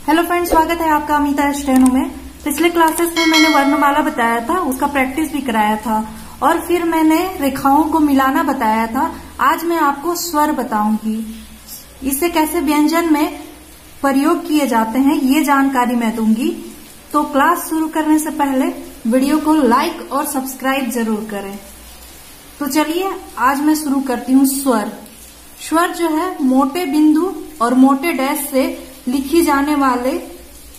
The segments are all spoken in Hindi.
हेलो फ्रेंड्स, स्वागत है आपका अमिता स्टेनो में। पिछले क्लासेस में मैंने वर्णमाला बताया था, उसका प्रैक्टिस भी कराया था और फिर मैंने रेखाओं को मिलाना बताया था। आज मैं आपको स्वर बताऊंगी, इसे कैसे व्यंजन में प्रयोग किए जाते हैं ये जानकारी मैं दूंगी। तो क्लास शुरू करने से पहले वीडियो को लाइक और सब्सक्राइब जरूर करें। तो चलिए आज मैं शुरू करती हूँ। स्वर जो है मोटे बिंदु और मोटे डैश से लिखी जाने वाले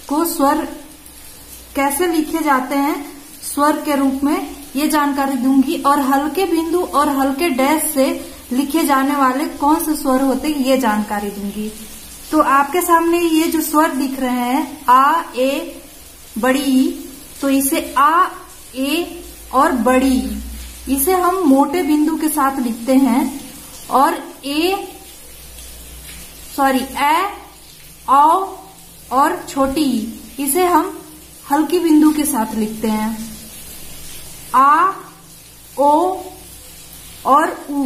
को स्वर कैसे लिखे जाते हैं स्वर के रूप में ये जानकारी दूंगी, और हल्के बिंदु और हल्के डैश से लिखे जाने वाले कौन से स्वर होते हैं ये जानकारी दूंगी। तो आपके सामने ये जो स्वर दिख रहे हैं आ, ए, बड़ी ई, तो इसे आ, ए और बड़ी ई, इसे हम मोटे बिंदु के साथ लिखते हैं। और ए और छोटी ई इसे हम हल्की बिंदु के साथ लिखते हैं। आ, ओ और ऊ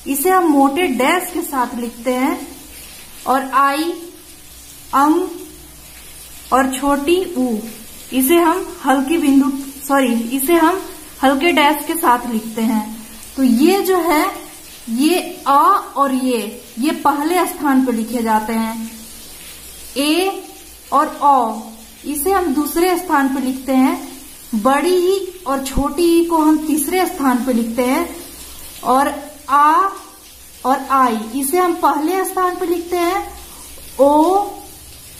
इसे हम मोटे डैश के साथ लिखते हैं। और आई, अंग और छोटी ऊ इसे हम इसे हम हल्के डैश के साथ लिखते हैं। तो ये जो है ये आ और ये पहले स्थान पर लिखे जाते हैं। ए और ओ इसे हम दूसरे स्थान पर लिखते हैं। बड़ी ई और छोटी ई को हम तीसरे स्थान पर लिखते हैं। और आ और आई इसे हम पहले स्थान पर लिखते हैं। ओ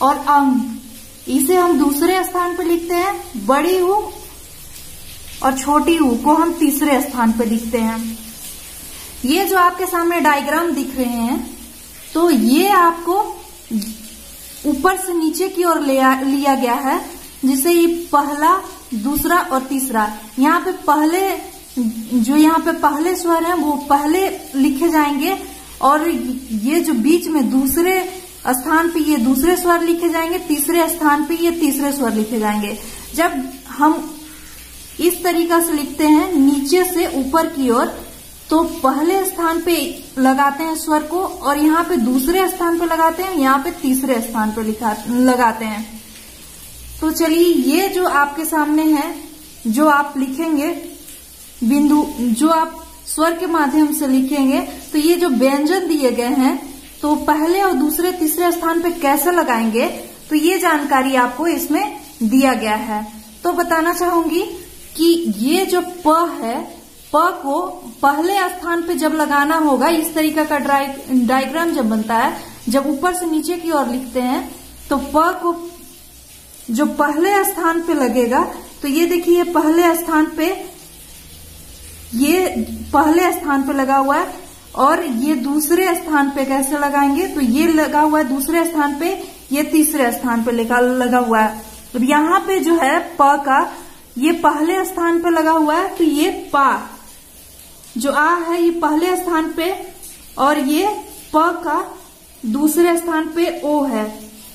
और अंग इसे हम दूसरे स्थान पर लिखते हैं। बड़ी ऊ और छोटी ऊ को हम तीसरे स्थान पर लिखते हैं। ये जो आपके सामने डायग्राम दिख रहे हैं, तो ये आपको ऊपर से नीचे की ओर लिया गया है, जिसे ये पहला, दूसरा और तीसरा। यहाँ पे पहले स्वर है वो पहले लिखे जाएंगे, और ये जो बीच में दूसरे स्थान पे ये दूसरे स्वर लिखे जाएंगे, तीसरे स्थान पे ये तीसरे स्वर लिखे जाएंगे। जब हम इस तरीका से लिखते हैं नीचे से ऊपर की ओर, तो पहले स्थान पे लगाते हैं स्वर को, और यहाँ पे दूसरे स्थान पे लगाते हैं, यहाँ पे तीसरे स्थान पे लगाते हैं। तो चलिए ये जो आपके सामने है, जो आप लिखेंगे बिंदु, जो आप स्वर के माध्यम से लिखेंगे, तो ये जो व्यंजन दिए गए हैं, तो पहले और दूसरे तीसरे स्थान पे कैसे लगाएंगे, तो ये जानकारी आपको इसमें दिया गया है। तो बताना चाहूंगी कि ये जो प है, प को पहले स्थान पे जब लगाना होगा, इस तरीका का डायग्राम जब बनता है, जब ऊपर से नीचे की ओर लिखते हैं, तो प को जो पहले स्थान पे लगेगा, तो ये देखिए पहले स्थान पे लगा हुआ है। और ये दूसरे स्थान पे कैसे लगाएंगे, तो ये लगा हुआ है दूसरे स्थान पे, ये तीसरे स्थान पे लगा हुआ है। अब यहाँ पे जो है प का ये पहले स्थान पे लगा हुआ है, तो ये पा जो आ है ये पहले स्थान पे, और ये प का दूसरे स्थान पे ओ है,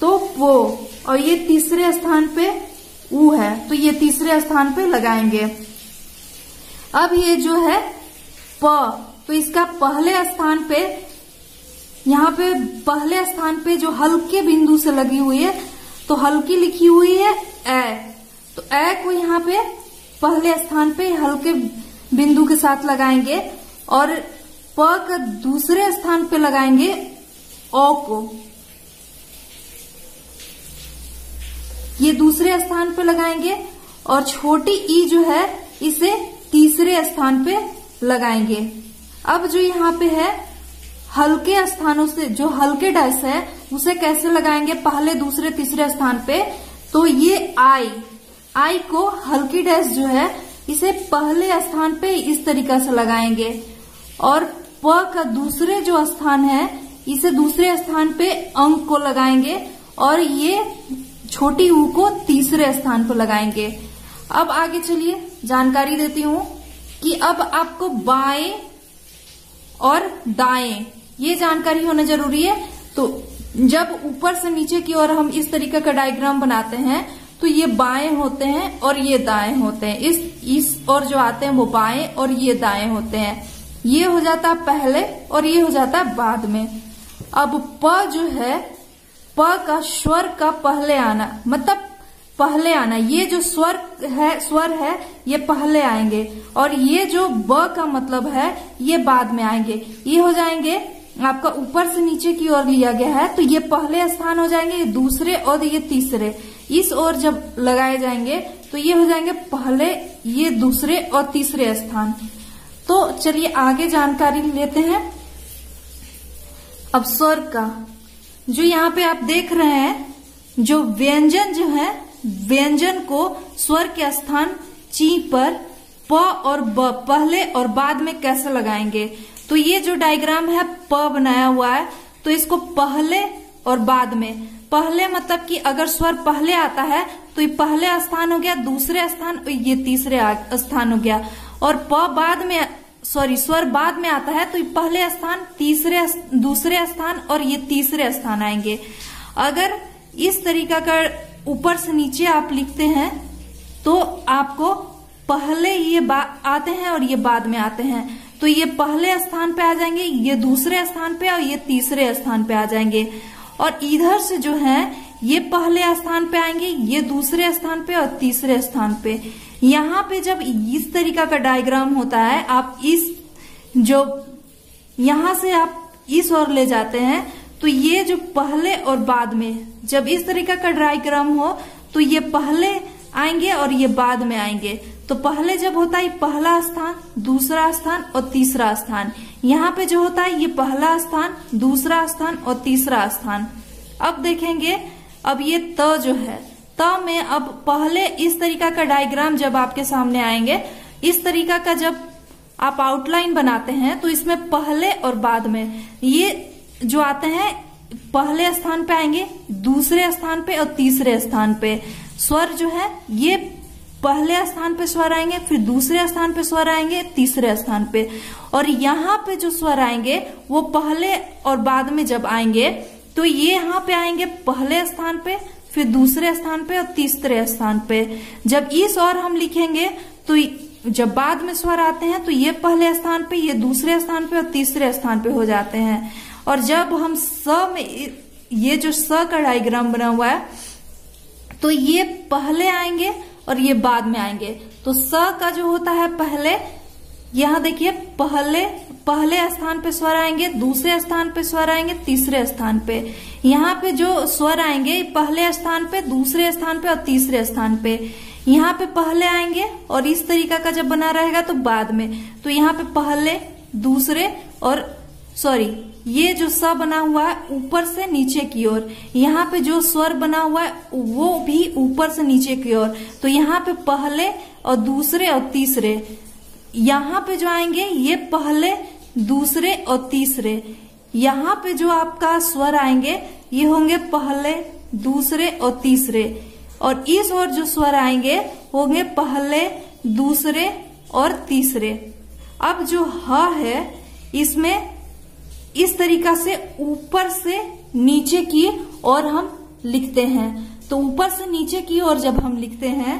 तो वो, और ये तीसरे स्थान पे ऊ है, तो ये तीसरे स्थान पे लगाएंगे। अब ये जो है प, तो इसका पहले स्थान पे, यहाँ पे पहले स्थान पे जो हल्के बिंदु से लगी हुई है, तो हल्की लिखी हुई है ए, तो ए को यहाँ पे पहले स्थान पे हल्के बिंदु के साथ लगाएंगे, और प का दूसरे स्थान पे लगाएंगे ओ को, ये दूसरे स्थान पे लगाएंगे। और छोटी ई जो है इसे तीसरे स्थान पे लगाएंगे। अब जो यहाँ पे है हल्के स्थानों से, जो हल्के डैश है उसे कैसे लगाएंगे पहले, दूसरे, तीसरे स्थान पे, तो ये आई को हल्की डैश जो है इसे पहले स्थान पे इस तरीका से लगाएंगे। और प का दूसरे जो स्थान है इसे दूसरे स्थान पे अंक को लगाएंगे, और ये छोटी ऊ को तीसरे स्थान पर लगाएंगे। अब आगे चलिए जानकारी देती हूँ कि अब आपको बाएं और दाएं ये जानकारी होना जरूरी है। तो जब ऊपर से नीचे की ओर हम इस तरीके का डायग्राम बनाते हैं, तो ये बाएं होते हैं और ये दाएं होते हैं। इस और जो आते हैं वो बाएं और ये दाएं होते हैं। ये हो जाता है पहले और ये हो जाता है बाद में। अब प जो है प का स्वर का पहले आना, मतलब पहले आना, ये जो स्वर है ये पहले आएंगे, और ये जो ब का मतलब है ये बाद में आएंगे। ये हो जाएंगे आपका ऊपर से नीचे की ओर लिया गया है, तो ये पहले स्थान हो जाएंगे, ये दूसरे और ये तीसरे। इस ओर जब लगाए जाएंगे तो ये हो जाएंगे पहले, ये दूसरे और तीसरे स्थान। तो चलिए आगे जानकारी लेते हैं। अब स्वर का जो यहाँ पे आप देख रहे हैं, जो व्यंजन जो है, व्यंजन को स्वर के स्थान ची पर प और ब पहले और बाद में कैसे लगाएंगे। तो ये जो डायग्राम है प बनाया हुआ है, तो इसको पहले और बाद में, पहले मतलब कि अगर स्वर पहले आता है तो ये पहले स्थान हो गया, दूसरे स्थान ये तीसरे स्थान हो गया, और प बाद में स्वर बाद में आता है तो ये पहले स्थान, तीसरे, दूसरे स्थान और ये तीसरे स्थान आएंगे। अगर इस तरीका का ऊपर से नीचे आप लिखते हैं तो आपको पहले ये आते हैं और ये बाद में आते हैं, तो ये पहले स्थान पे आ जाएंगे, ये दूसरे स्थान पे और ये तीसरे स्थान पे आ जाएंगे। और इधर से जो है ये पहले स्थान पे आएंगे, ये दूसरे स्थान पे और तीसरे स्थान पे। यहाँ पे जब इस तरीका का डायग्राम होता है, आप इस जो यहां से आप इस ओर ले जाते हैं, तो ये जो पहले और बाद में जब इस तरीका का डायग्राम हो तो ये पहले आएंगे और ये बाद में आएंगे। तो पहले जब होता है पहला स्थान, दूसरा स्थान और तीसरा स्थान, यहाँ पे जो होता है ये पहला स्थान, दूसरा स्थान और तीसरा स्थान। अब देखेंगे, अब ये त जो है, त में अब पहले इस तरीका का डायग्राम जब आपके सामने आएंगे, इस तरीका का जब आप आउटलाइन बनाते हैं तो इसमें पहले और बाद में ये जो आते हैं पहले स्थान पे आएंगे, दूसरे स्थान पे और तीसरे स्थान पे। स्वर जो है ये पहले स्थान पे स्वर आएंगे, फिर दूसरे स्थान पे स्वर आएंगे, तीसरे स्थान पे, और यहाँ पे जो स्वर आएंगे वो पहले और बाद में जब आएंगे तो ये यहाँ पे आएंगे पहले स्थान पे, फिर दूसरे स्थान पे और तीसरे स्थान पे। जब इस और हम लिखेंगे तो जब बाद में स्वर आते हैं तो ये पहले स्थान पे, ये दूसरे स्थान पे और तीसरे स्थान पे हो जाते हैं। और जब हम स में, ये जो स का डायग्राम बना हुआ है, तो ये पहले आएंगे और ये बाद में आएंगे। तो स का जो होता है पहले, यहाँ देखिए पहले स्थान पे स्वर आएंगे, दूसरे स्थान पे स्वर आएंगे, तीसरे स्थान पे। यहाँ पे जो स्वर आएंगे पहले स्थान पे, दूसरे स्थान पे और तीसरे स्थान पे। यहाँ पे पहले आएंगे और इस तरीका का जब बना रहेगा तो बाद में। तो यहाँ पे पहले, दूसरे और ये जो स बना हुआ है ऊपर से नीचे की ओर, यहाँ पे जो स्वर बना हुआ है वो भी ऊपर से नीचे की ओर। तो यहाँ पे पहले और दूसरे और तीसरे, यहाँ पे जो आएंगे ये पहले, दूसरे और तीसरे। यहाँ पे जो आपका स्वर आएंगे ये होंगे पहले, दूसरे और तीसरे, और इस ओर जो स्वर आएंगे होंगे पहले, दूसरे और तीसरे। अब जो ह है इसमें इस तरीका से ऊपर से नीचे की ओर हम लिखते हैं। तो ऊपर से नीचे की ओर जब हम लिखते हैं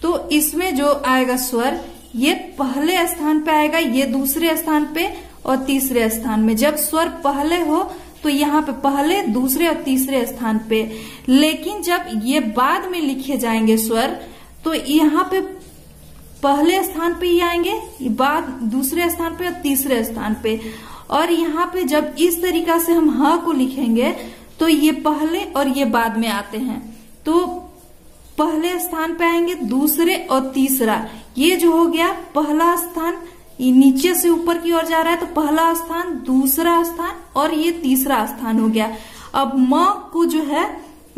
तो इसमें जो आएगा स्वर ये पहले स्थान पे आएगा, ये दूसरे स्थान पे और तीसरे स्थान में। जब स्वर पहले हो तो यहाँ पे पहले, दूसरे और तीसरे स्थान पे। लेकिन जब ये बाद में लिखे जाएंगे स्वर तो यहाँ पे पहले स्थान पे ही आएंगे, बाद दूसरे स्थान पे और तीसरे स्थान पे। और यहाँ पे जब इस तरीका से हम ह को लिखेंगे तो ये पहले और ये बाद में आते हैं। तो पहले स्थान पे आएंगे, दूसरे और तीसरा। ये जो हो गया पहला स्थान, ये नीचे से ऊपर की ओर जा रहा है तो पहला स्थान, दूसरा स्थान और ये तीसरा स्थान हो गया। अब म को जो है,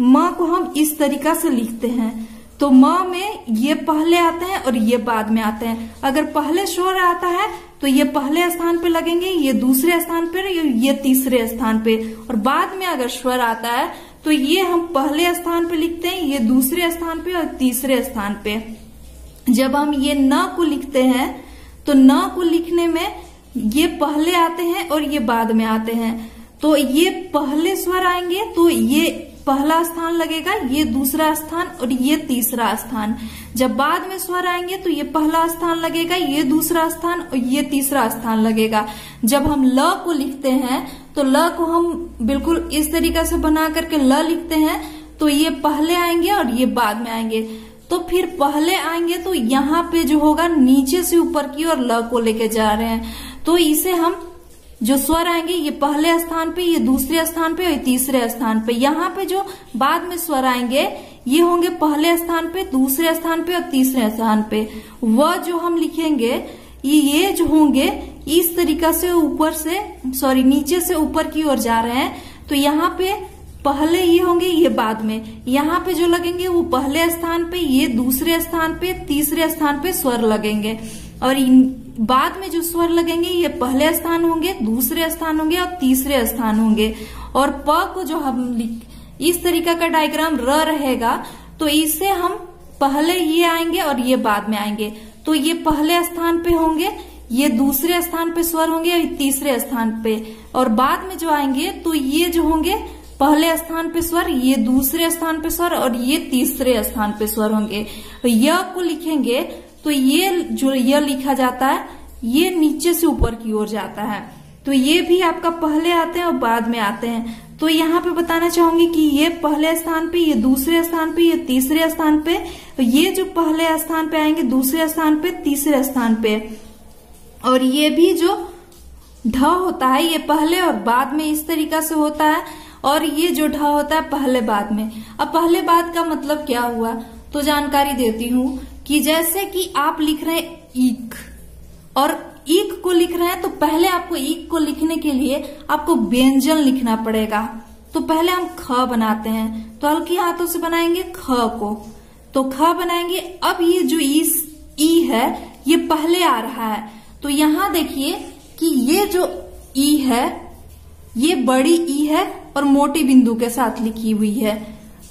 म को हम इस तरीका से लिखते हैं। तो म में ये पहले आते हैं और ये बाद में आते हैं। अगर पहले स्वर आता है तो ये पहले स्थान पे लगेंगे, ये दूसरे स्थान पे, ये तीसरे स्थान पे। और बाद में अगर स्वर आता है तो ये हम पहले स्थान पे लिखते हैं, ये दूसरे स्थान पे और तीसरे स्थान पे। जब हम ये न को लिखते हैं तो न को लिखने में ये पहले आते हैं और ये बाद में आते हैं। तो ये पहले स्वर आएंगे तो ये पहला स्थान लगेगा, ये दूसरा स्थान और ये तीसरा स्थान। जब बाद में स्वर आएंगे तो ये पहला स्थान लगेगा, ये दूसरा स्थान और ये तीसरा स्थान लगेगा। जब हम ल को लिखते हैं तो ल को हम बिल्कुल इस तरीका से बना करके ल लिखते हैं, तो ये पहले आएंगे और ये बाद में आएंगे। तो फिर पहले आएंगे तो यहाँ पे जो होगा नीचे से ऊपर की ओर ल को लेके जा रहे हैं, तो इसे हम जो स्वर आएंगे ये पहले स्थान पे, ये दूसरे स्थान पे और ये तीसरे स्थान पे। यहाँ पे जो बाद में स्वर आएंगे ये होंगे पहले स्थान पे, दूसरे स्थान पे और तीसरे स्थान पे। वह जो हम लिखेंगे ये जो होंगे इस तरीका से ऊपर से नीचे से ऊपर की ओर जा रहे हैं, तो यहाँ पे पहले ये होंगे, ये बाद में। यहाँ पे जो लगेंगे वो पहले स्थान पे, ये दूसरे स्थान पे, तीसरे स्थान पे स्वर लगेंगे। और बाद में जो स्वर लगेंगे ये पहले स्थान होंगे, दूसरे स्थान होंगे और तीसरे स्थान होंगे। और प को जो हम इस तरीका का डायग्राम र रहेगा, तो इससे हम पहले ये आएंगे और ये बाद में आएंगे। तो ये पहले स्थान पे होंगे, ये दूसरे स्थान पे स्वर होंगे और तीसरे स्थान पे। और बाद में जो आएंगे तो ये जो होंगे पहले स्थान पे स्वर, ये दूसरे स्थान पे स्वर और ये तीसरे स्थान पे स्वर होंगे। य को लिखेंगे तो ये जो य लिखा जाता है ये नीचे से ऊपर की ओर जाता है, तो ये भी आपका पहले आते हैं और बाद में आते हैं। तो यहाँ पे बताना चाहूंगी कि ये पहले स्थान पे, ये दूसरे स्थान पे, ये तीसरे स्थान पे, ये जो पहले स्थान पे आएंगे, दूसरे स्थान पे, तीसरे स्थान पे। और ये भी जो ढ होता है ये पहले और बाद में इस तरीका से होता है, और ये जो ढ होता है पहले बाद में। अब पहले बाद का मतलब क्या हुआ, तो जानकारी देती हूँ कि जैसे कि आप लिख रहे हैं ईक और ईक को लिख रहे हैं, तो पहले आपको ईक को लिखने के लिए आपको व्यंजन लिखना पड़ेगा। तो पहले हम ख बनाते हैं, तो हल्के हाथों से बनाएंगे ख को, तो ख बनाएंगे। अब ये जो ई है ये पहले आ रहा है, तो यहां देखिए कि ये जो ई है ये बड़ी ई है और मोटी बिंदु के साथ लिखी हुई है।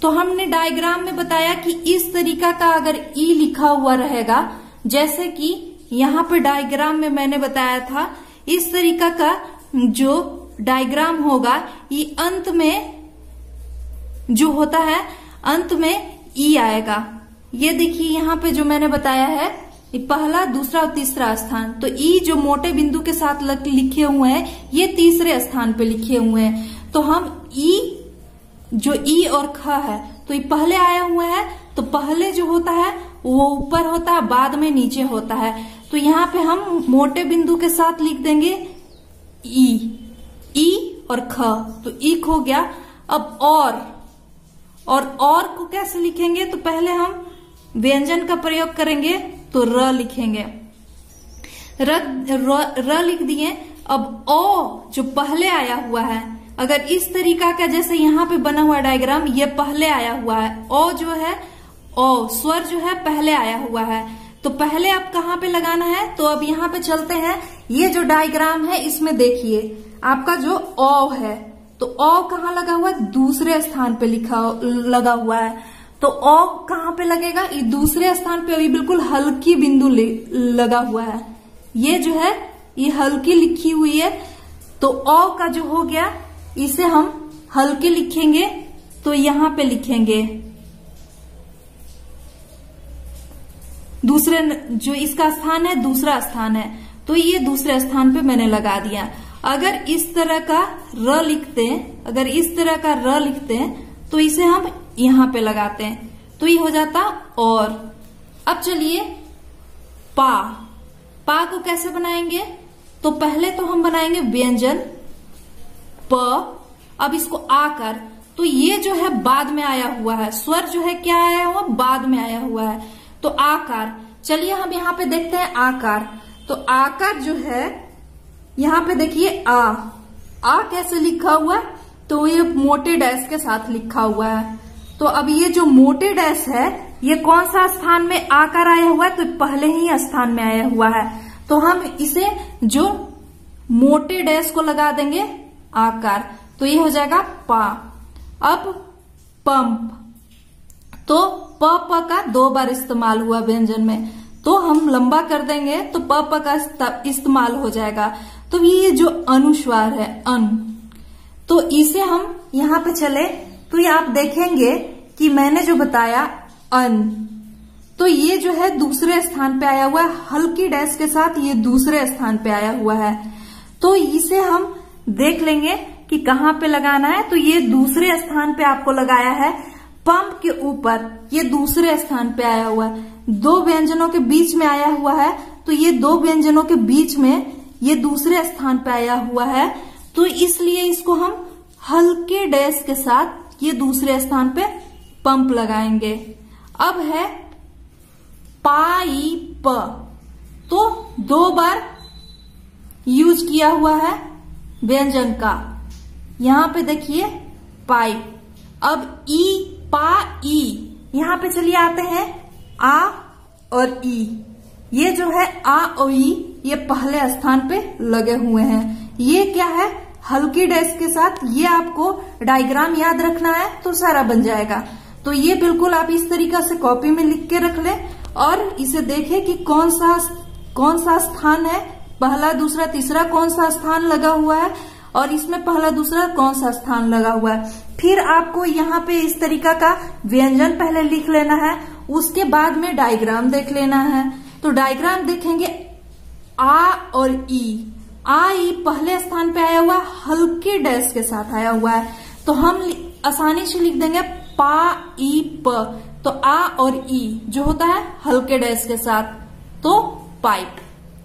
तो हमने डायग्राम में बताया कि इस तरीका का अगर ई लिखा हुआ रहेगा, जैसे कि यहाँ पे डायग्राम में मैंने बताया था, इस तरीका का जो डायग्राम होगा ये अंत में जो होता है अंत में ई आएगा। ये देखिए यहाँ पे जो मैंने बताया है ये पहला, दूसरा और तीसरा स्थान, तो ई जो मोटे बिंदु के साथ लिखे हुए हैं ये तीसरे स्थान पे लिखे हुए हैं। तो हम ई जो ई और ख है तो ये पहले आया हुआ है, तो पहले जो होता है वो ऊपर होता है, बाद में नीचे होता है। तो यहाँ पे हम मोटे बिंदु के साथ लिख देंगे ई और ख, तो ईक हो गया। अब और को कैसे लिखेंगे, तो पहले हम व्यंजन का प्रयोग करेंगे तो र लिखेंगे, र लिख दिए। अब ओ जो पहले आया हुआ है, अगर इस तरीका का जैसे यहाँ पे बना हुआ डायग्राम ये पहले आया हुआ है, ओ जो है ओ स्वर जो है पहले आया हुआ है, तो पहले आप कहाँ पे लगाना है, तो अब यहाँ पे चलते हैं। ये जो डायग्राम है इसमें देखिए आपका जो ओ है, तो ओ कहाँ लगा हुआ है, दूसरे स्थान पे लगा हुआ है। तो ओ कहाँ पे लगेगा, ये दूसरे स्थान पे, अभी बिल्कुल हल्की बिंदु लगा हुआ है। ये जो है ये हल्की लिखी हुई है, तो ओ का जो हो गया इसे हम हल्के लिखेंगे, तो यहाँ पे लिखेंगे दूसरे, जो इसका स्थान है दूसरा स्थान है, तो ये दूसरे स्थान पे मैंने लगा दिया। अगर इस तरह का र लिखते हैं, अगर इस तरह का र लिखते हैं तो इसे हम यहाँ पे लगाते हैं, तो ये हो जाता और। अब चलिए पा को कैसे बनाएंगे, तो पहले तो हम बनाएंगे व्यंजन प, अब इसको आकर, तो ये जो है बाद में आया हुआ है, स्वर जो है क्या आया हुआ, बाद में आया हुआ है, तो आकार। चलिए हम यहाँ पे देखते हैं आकार, तो आकार जो है यहाँ पे देखिए आ कैसे लिखा हुआ है, तो ये मोटे डैश के साथ लिखा हुआ है। तो अब ये जो मोटे डैश है ये कौन सा स्थान में आकार आया हुआ है, तो पहले ही स्थान में आया हुआ है, तो हम इसे जो मोटे डैश को लगा देंगे आकार, तो ये हो जाएगा पा। अब पंप, तो प का 2 बार इस्तेमाल हुआ व्यंजन में, तो हम लंबा कर देंगे तो प का इस्तेमाल हो जाएगा। तो ये जो अनुस्वार है अन, तो इसे हम यहाँ पे चले तो ये आप देखेंगे कि मैंने जो बताया अन, तो ये जो है दूसरे स्थान पे आया हुआ है, हल्की डैश के साथ ये दूसरे स्थान पे आया हुआ है, तो इसे हम देख लेंगे कि कहाँ पे लगाना है। तो ये दूसरे स्थान पे आपको लगाया है, पंप के ऊपर, ये दूसरे स्थान पे आया हुआ है। दो व्यंजनों के बीच में आया हुआ है, तो ये दो व्यंजनों के बीच में ये दूसरे स्थान पे आया हुआ है, तो इसलिए इसको हम हल्के डैश के साथ ये दूसरे स्थान पे पंप लगाएंगे। अब है पाइप, तो 2 बार यूज किया हुआ है व्यंजन का। यहां पे देखिए पाइप। अब पाई, यहां पे चलिए आते हैं आ और ई। ये जो है आ और ई, ये पहले स्थान पे लगे हुए हैं। ये क्या है, हल्की डैश के साथ। ये आपको डायग्राम याद रखना है तो सारा बन जाएगा। तो ये बिल्कुल आप इस तरीका से कॉपी में लिख के रख लें और इसे देखें कि कौन सा स्थान है, पहला दूसरा तीसरा कौन सा स्थान लगा हुआ है और इसमें पहला दूसरा कौन सा स्थान लगा हुआ है। फिर आपको यहाँ पे इस तरीका का व्यंजन पहले लिख लेना है, उसके बाद में डायग्राम देख लेना है। तो डायग्राम देखेंगे, आ और ई। आ ई पहले स्थान पे आया हुआ है, हल्के डैश के साथ आया हुआ है, तो हम आसानी से लिख देंगे पा ई प। तो आ और ई जो होता है हल्के डैश के साथ, तो पाइप।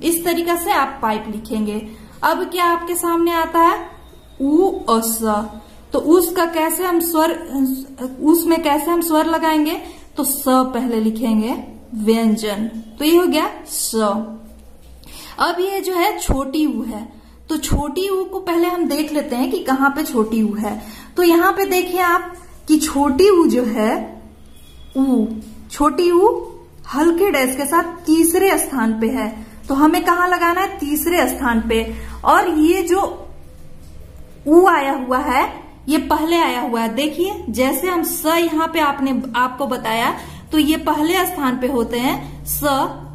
इस तरीका से आप पाइप लिखेंगे। अब क्या आपके सामने आता है, उ और स। तो उसका कैसे हम स्वर, उसमें कैसे हम स्वर लगाएंगे, तो स पहले लिखेंगे व्यंजन, तो ये हो गया स। अब ये जो है छोटी ऊ है, तो छोटी ऊ को पहले हम देख लेते हैं कि कहाँ पे छोटी ऊ है। तो यहाँ पे देखिए आप कि छोटी ऊ जो है, ऊ, छोटी ऊ हल्के डैश के साथ तीसरे स्थान पे है, तो हमें कहाँ लगाना है, तीसरे स्थान पे। और ये जो ऊ आया हुआ है, ये पहले आया हुआ है। देखिए जैसे हम स यहाँ पे आपको बताया, तो ये पहले स्थान पे होते हैं स,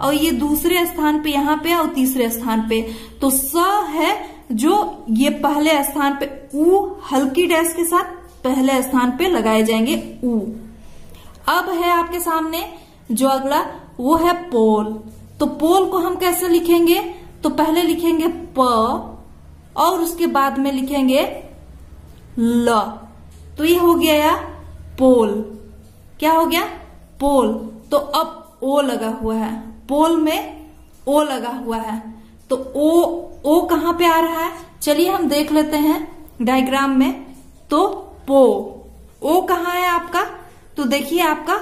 और ये दूसरे स्थान पे यहाँ पे और तीसरे स्थान पे। तो स है जो ये पहले स्थान पे, ऊ हल्की डैश के साथ पहले स्थान पे लगाए जाएंगे ऊ। अब है आपके सामने जो अगला, वो है पोल। तो पोल को हम कैसे लिखेंगे, तो पहले लिखेंगे प और उसके बाद में लिखेंगे ल। तो ये हो गया पोल। क्या हो गया, पोल। तो अब ओ लगा हुआ है, पोल में ओ लगा हुआ है। तो ओ कहाँ पे आ रहा है, चलिए हम देख लेते हैं डायग्राम में। तो पो, ओ कहाँ है आपका, तो देखिए आपका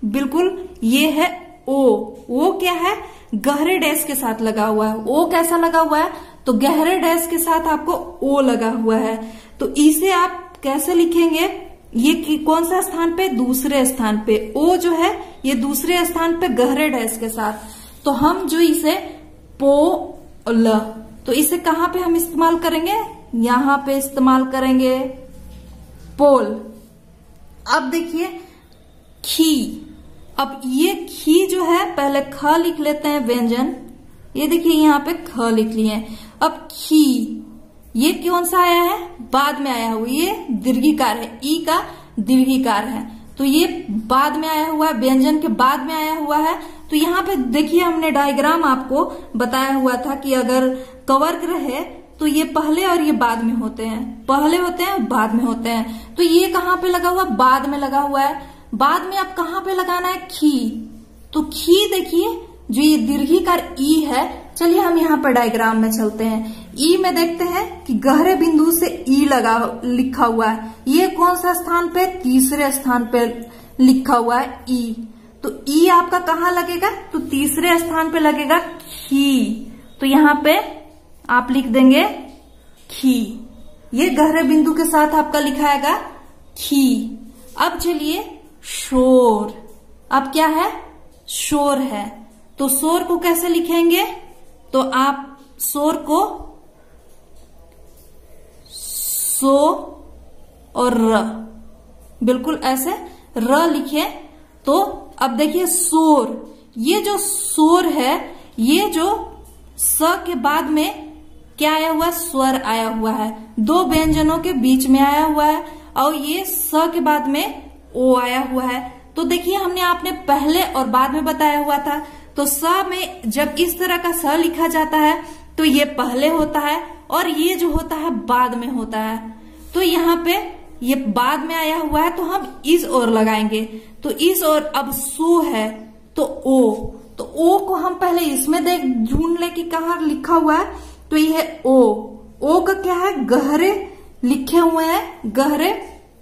बिल्कुल ये है ओ क्या है, गहरे डैश के साथ लगा हुआ है। ओ कैसा लगा हुआ है, तो गहरे डैश के साथ आपको ओ लगा हुआ है। तो इसे आप कैसे लिखेंगे, ये कौन सा स्थान पे, दूसरे स्थान पे। ओ जो है ये दूसरे स्थान पे गहरे डैश के साथ। तो हम जो इसे पोल, तो इसे कहाँ पे हम इस्तेमाल करेंगे, यहां पे इस्तेमाल करेंगे पोल। अब देखिए खी। अब ये खी जो है, पहले ख लिख लेते हैं व्यंजन। ये देखिए यहाँ पे ख लिख लिए। अब खी, ये कौन सा आया है, बाद में आया हुआ, ये दीर्घिकार है, ई का दीर्घिकार है, तो ये बाद में आया हुआ है, व्यंजन के बाद में आया हुआ है। तो यहाँ पे देखिए हमने डायग्राम आपको बताया हुआ था कि अगर कवर्ग रहे तो ये पहले और ये बाद में होते हैं, पहले होते हैं बाद में होते हैं। तो ये कहाँ पे लगा हुआ, बाद में लगा हुआ है। बाद में अब कहाँ पे लगाना है, खी। तो खी देखिए जो ये दीर्घिकार ई है, चलिए हम यहाँ पर डायग्राम में चलते हैं। ई में देखते हैं कि गहरे बिंदु से ई लिखा हुआ है। ये कौन सा स्थान पे, तीसरे स्थान पे लिखा हुआ है ई। तो ई आपका कहाँ लगेगा, तो तीसरे स्थान पे लगेगा खी। तो यहाँ पे आप लिख देंगे खी। ये गहरे बिंदु के साथ आपका लिखाएगा खी। अब चलिए शोर। अब क्या है, शोर है। तो शोर को कैसे लिखेंगे, तो आप शोर को सो और र, बिल्कुल ऐसे र लिखे। तो अब देखिए शोर, ये जो शोर है, ये जो स के बाद में क्या आया हुआ है, स्वर आया हुआ है, दो व्यंजनों के बीच में आया हुआ है, और ये स के बाद में ओ आया हुआ है। तो देखिए हमने आपने पहले और बाद में बताया हुआ था। तो स में जब इस तरह का स लिखा जाता है तो ये पहले होता है और ये जो होता है बाद में होता है। तो यहाँ पे ये बाद में आया हुआ है तो हम इस ओर लगाएंगे। तो इस ओर अब सो है तो ओ, तो ओ को हम पहले इसमें ढूंढ ले कि कहाँ लिखा हुआ है। तो ये है ओ का क्या है, गहरे लिखे हुए हैं, गहरे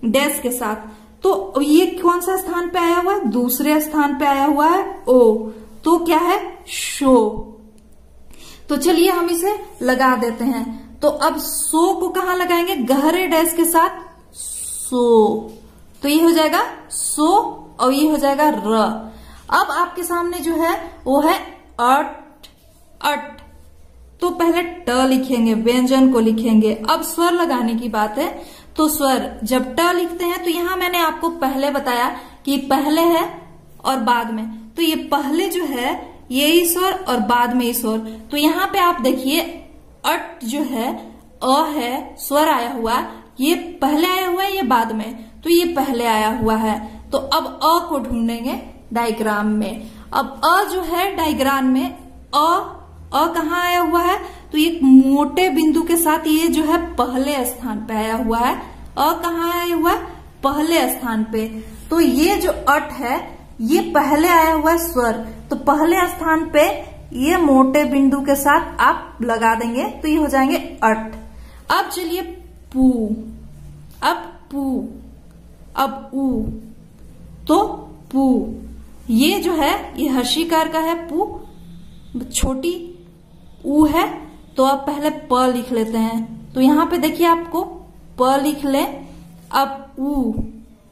डैश के साथ। तो ये कौन सा स्थान पे आया हुआ है, दूसरे स्थान पे आया हुआ है ओ, तो क्या है, शो। तो चलिए हम इसे लगा देते हैं। तो अब सो को कहाँ लगाएंगे, गहरे डैश के साथ सो, तो ये हो जाएगा सो और ये हो जाएगा र। अब आपके सामने जो है वो है अट। तो पहले ट लिखेंगे, व्यंजन को लिखेंगे। अब स्वर लगाने की बात है। तो स्वर जब ट लिखते हैं तो यहां मैंने आपको पहले बताया कि पहले है और बाद में। तो ये पहले जो है ये ई स्वर और बाद में ई स्वर। तो यहाँ पे आप देखिए अट जो है अ है, स्वर आया हुआ, ये पहले आया हुआ है, ये बाद में, तो ये पहले आया हुआ है। तो अब अ को ढूंढेंगे डायग्राम में। अब अ जो है डायग्राम में अ कहाँ आया हुआ है, तो एक मोटे बिंदु के साथ ये जो है पहले स्थान पे आया हुआ है। अ कहाँ आया हुआ है, पहले स्थान पे। तो ये जो अट है ये पहले आया हुआ है स्वर, तो पहले स्थान पे ये मोटे बिंदु के साथ आप लगा देंगे तो ये हो जाएंगे अट। अब चलिए पू, अब पू, अब ऊ, तो पू, ये जो है ये हर्षिकार का है, पू छोटी ऊ है। तो अब पहले प लिख लेते हैं। तो यहां पे देखिए आपको प लिख ले। अब ऊ,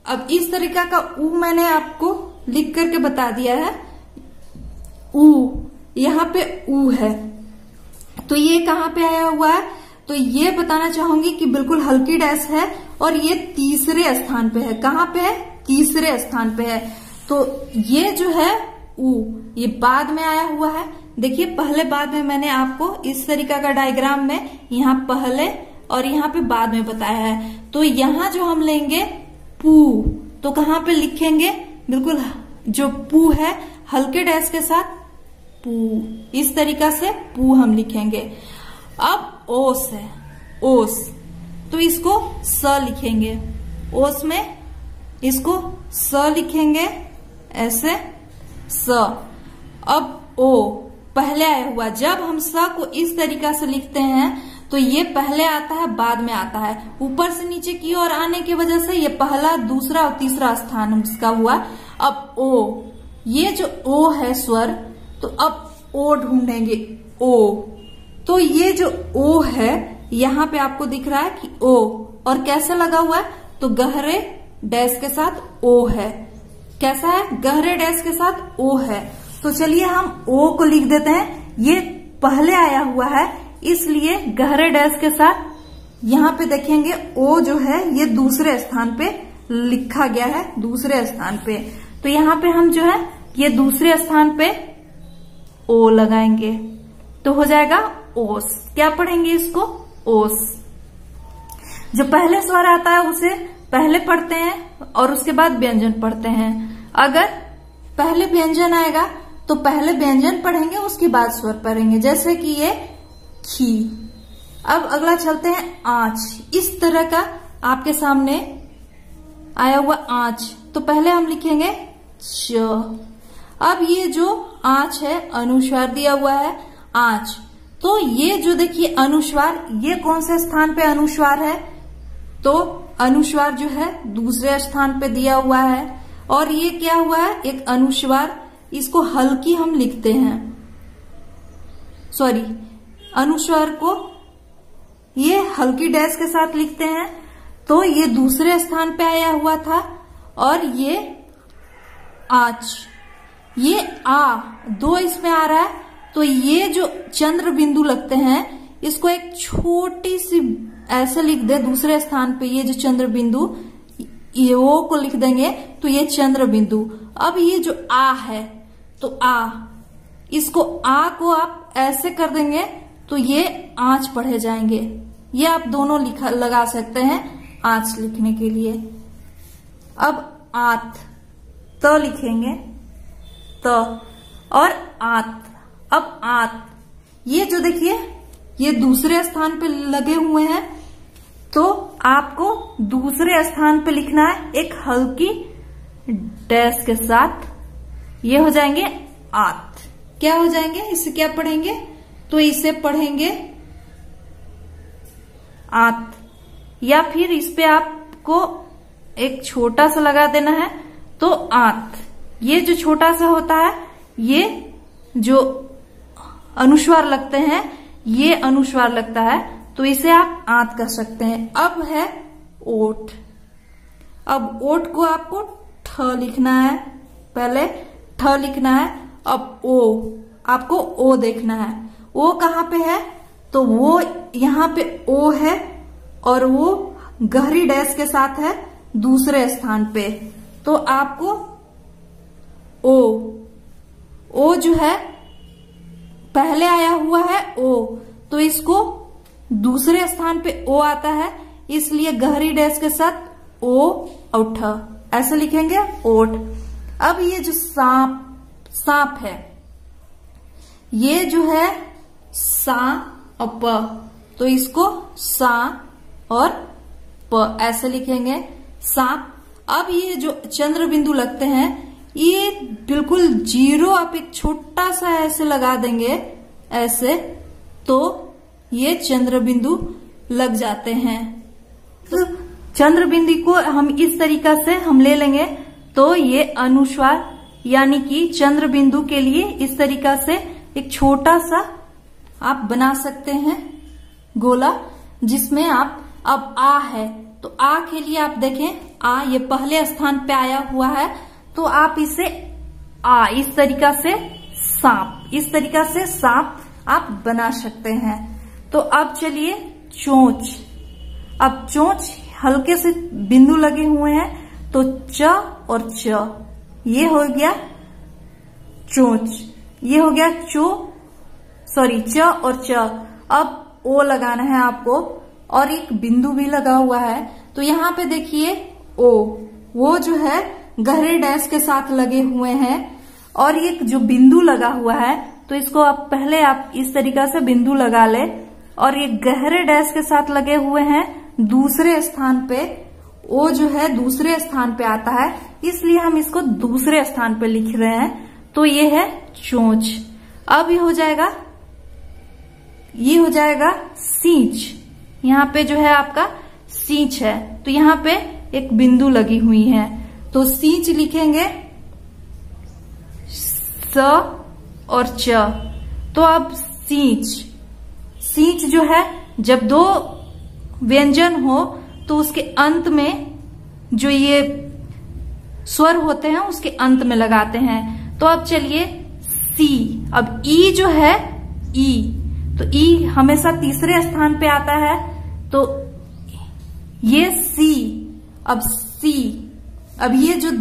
अब इस तरीका का ऊ मैंने आपको लिख करके बता दिया है। ऊ, यहाँ पे ऊ है, तो ये कहाँ पे आया हुआ है, तो ये बताना चाहूंगी कि बिल्कुल हल्की डैश है और ये तीसरे स्थान पे है। कहाँ पे है, तीसरे स्थान पे है। तो ये जो है ऊ, ये बाद में आया हुआ है। देखिए पहले बाद में मैंने आपको इस तरीका का डायग्राम में यहाँ पहले और यहाँ पे बाद में बताया है। तो यहाँ जो हम लेंगे पू, तो कहाँ पे लिखेंगे, बिल्कुल जो पू है हल्के डैश के साथ पू, इस तरीका से पू हम लिखेंगे। अब ओस है, ओस, तो इसको स लिखेंगे। ओस में इसको स लिखेंगे ऐसे स। अब ओ पहले आया हुआ, जब हम स को इस तरीका से लिखते हैं तो ये पहले आता है बाद में आता है, ऊपर से नीचे की ओर आने की वजह से ये पहला, दूसरा और तीसरा स्थान इसका हुआ। अब ओ, ये जो ओ है स्वर, तो अब ओ ढूंढेंगे ओ। तो ये जो ओ है यहाँ पे आपको दिख रहा है कि ओ, और कैसे लगा हुआ है, तो गहरे डैश के साथ ओ है। कैसा है, गहरे डैश के साथ ओ है। तो चलिए हम ओ को लिख देते हैं। ये पहले आया हुआ है इसलिए गहरे डैश के साथ यहाँ पे देखेंगे ओ जो है ये दूसरे स्थान पे लिखा गया है, दूसरे स्थान पे। तो यहाँ पे हम जो है ये दूसरे स्थान पे ओ लगाएंगे तो हो जाएगा ओस। क्या पढ़ेंगे इसको, ओस। जो पहले स्वर आता है उसे पहले पढ़ते हैं और उसके बाद व्यंजन पढ़ते हैं। अगर पहले व्यंजन आएगा तो पहले व्यंजन पढ़ेंगे उसके बाद स्वर पढ़ेंगे, जैसे कि ये खी। अब अगला चलते हैं आंच। इस तरह का आपके सामने आया हुआ आंच, तो पहले हम लिखेंगे च। अब ये जो आंच है अनुस्वार दिया हुआ है आंच, तो ये जो देखिए अनुस्वार, ये कौन से स्थान पे अनुस्वार है, तो अनुस्वार जो है दूसरे स्थान पे दिया हुआ है। और ये क्या हुआ है, एक अनुस्वार, इसको हल्की हम लिखते हैं, सॉरी अनुस्वार को ये हल्की डैश के साथ लिखते हैं। तो ये दूसरे स्थान पे आया हुआ था। और ये आच, ये आ, दो इसमें आ रहा है। तो ये जो चंद्र बिंदु लगते हैं इसको एक छोटी सी ऐसे लिख दे दूसरे स्थान पे, ये जो चंद्र बिंदु, ये ओ को लिख देंगे तो ये चंद्र बिंदु। अब ये जो आ है तो आ, इसको आ को आप ऐसे कर देंगे तो ये आंच पढ़े जाएंगे। ये आप दोनों लगा सकते हैं आंच लिखने के लिए। अब आत, त लिखेंगे त, और आत। अब आत, ये जो देखिए ये दूसरे स्थान पे लगे हुए हैं, तो आपको दूसरे स्थान पे लिखना है एक हल्की डैश के साथ। ये हो जाएंगे आत। क्या हो जाएंगे, इसे क्या पढ़ेंगे, तो इसे पढ़ेंगे आत। या फिर इस पे आपको एक छोटा सा लगा देना है, तो आत। ये जो छोटा सा होता है, ये जो अनुस्वार लगते हैं, ये अनुस्वार लगता है, तो इसे आप आत कर सकते हैं। अब है ओठ। अब ओठ को आपको ठ लिखना है, पहले ठ लिखना है। अब ओ, आपको ओ देखना है। ओ कहाँ पे है, तो वो यहाँ पे ओ है और वो गहरी डैश के साथ है दूसरे स्थान पे। तो आपको ओ जो है पहले आया हुआ है ओ, तो इसको दूसरे स्थान पे ओ आता है, इसलिए गहरी डैश के साथ ओ और ठ ऐसे लिखेंगे ओठ। अब ये जो सांप है, ये जो है सा और प, तो इसको सा और प ऐसे लिखेंगे सांप। अब ये जो चंद्र बिंदु लगते हैं, ये बिल्कुल जीरो आप एक छोटा सा ऐसे लगा देंगे ऐसे, तो ये चंद्र बिंदु लग जाते हैं। तो चंद्र बिंदु को हम इस तरीका से हम ले लेंगे, तो ये अनुस्वार यानी कि चंद्र बिंदु के लिए इस तरीका से एक छोटा सा आप बना सकते हैं गोला, जिसमें आप अब आ है, तो आ के लिए आप देखें आ ये पहले स्थान पे आया हुआ है, तो आप इसे आ इस तरीका से सांप, इस तरीका से सांप आप बना सकते हैं। तो अब चलिए चोंच। अब चोंच हल्के से बिंदु लगे हुए हैं, तो च और च, ये हो गया चोंच। ये हो गया च और च। अब ओ लगाना है आपको, और एक बिंदु भी लगा हुआ है, तो यहाँ पे देखिए ओ, वो जो है गहरे डैश के साथ लगे हुए हैं, और ये जो बिंदु लगा हुआ है, तो इसको आप पहले आप इस तरीका से बिंदु लगा ले, और ये गहरे डैश के साथ लगे हुए हैं दूसरे स्थान पे। ओ जो है दूसरे स्थान पे आता है, इसलिए हम इसको दूसरे स्थान पे लिख रहे हैं, तो ये है चोंच। अब ये हो जाएगा सींच। यहाँ पे जो है आपका सींच है, तो यहाँ पे एक बिंदु लगी हुई है, तो सींच लिखेंगे स और च। तो अब सींच जो है, जब दो व्यंजन हो तो उसके अंत में जो ये स्वर होते हैं उसके अंत में लगाते हैं। तो अब चलिए सी। अब ई जो है ई, तो ई हमेशा तीसरे स्थान पे आता है, तो ये सी। अब सी, अब ये जो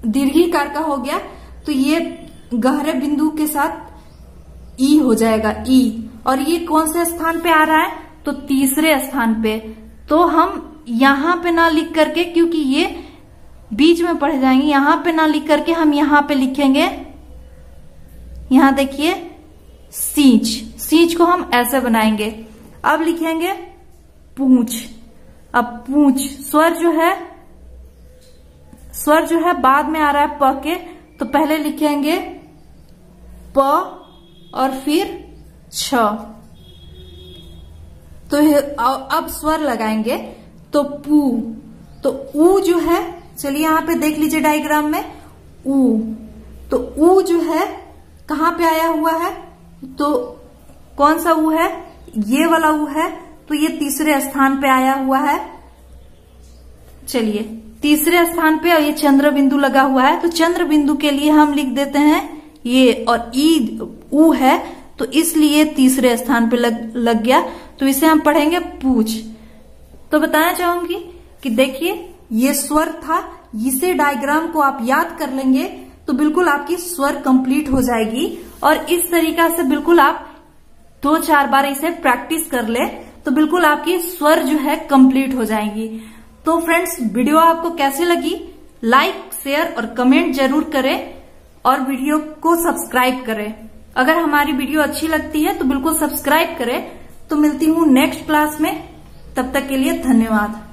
दीर्घिकार का हो गया, तो ये गहरे बिंदु के साथ ई हो जाएगा ई। और ये कौन से स्थान पे आ रहा है, तो तीसरे स्थान पे। तो हम यहां पे ना लिख करके, क्योंकि ये बीच में पढ़ जाएंगे, यहां पे ना लिख करके हम यहां पे लिखेंगे, यहां देखिए सींच को हम ऐसे बनाएंगे। अब लिखेंगे पूंछ। अब पूंछ स्वर जो है बाद में आ रहा है प के, तो पहले लिखेंगे प और फिर छ। तो अब स्वर लगाएंगे, तो पू। तो ऊ जो है, चलिए यहाँ पे देख लीजिए डायग्राम में ऊ। तो ऊ जो है कहाँ पे आया हुआ है, तो कौन सा ऊ है, ये वाला ऊ है, तो ये तीसरे स्थान पे आया हुआ है। चलिए तीसरे स्थान पे, और ये चंद्र बिंदु लगा हुआ है, तो चंद्र बिंदु के लिए हम लिख देते हैं ये, और ई ऊ है, तो इसलिए तीसरे स्थान पे लग गया, तो इसे हम पढ़ेंगे पूछ। तो बताना चाहूंगी कि देखिए ये स्वर था, इसे डायग्राम को आप याद कर लेंगे तो बिल्कुल आपकी स्वर कंप्लीट हो जाएगी। और इस तरीका से बिल्कुल आप 2-4 बार इसे प्रैक्टिस कर ले, तो बिल्कुल आपकी स्वर जो है कंप्लीट हो जाएंगी। तो फ्रेंड्स, वीडियो आपको कैसे लगी, लाइक शेयर और कमेंट जरूर करें, और वीडियो को सब्सक्राइब करें। अगर हमारी वीडियो अच्छी लगती है तो बिल्कुल सब्सक्राइब करें, तो मिलती हूँ नेक्स्ट क्लास में। तब तक के लिए धन्यवाद।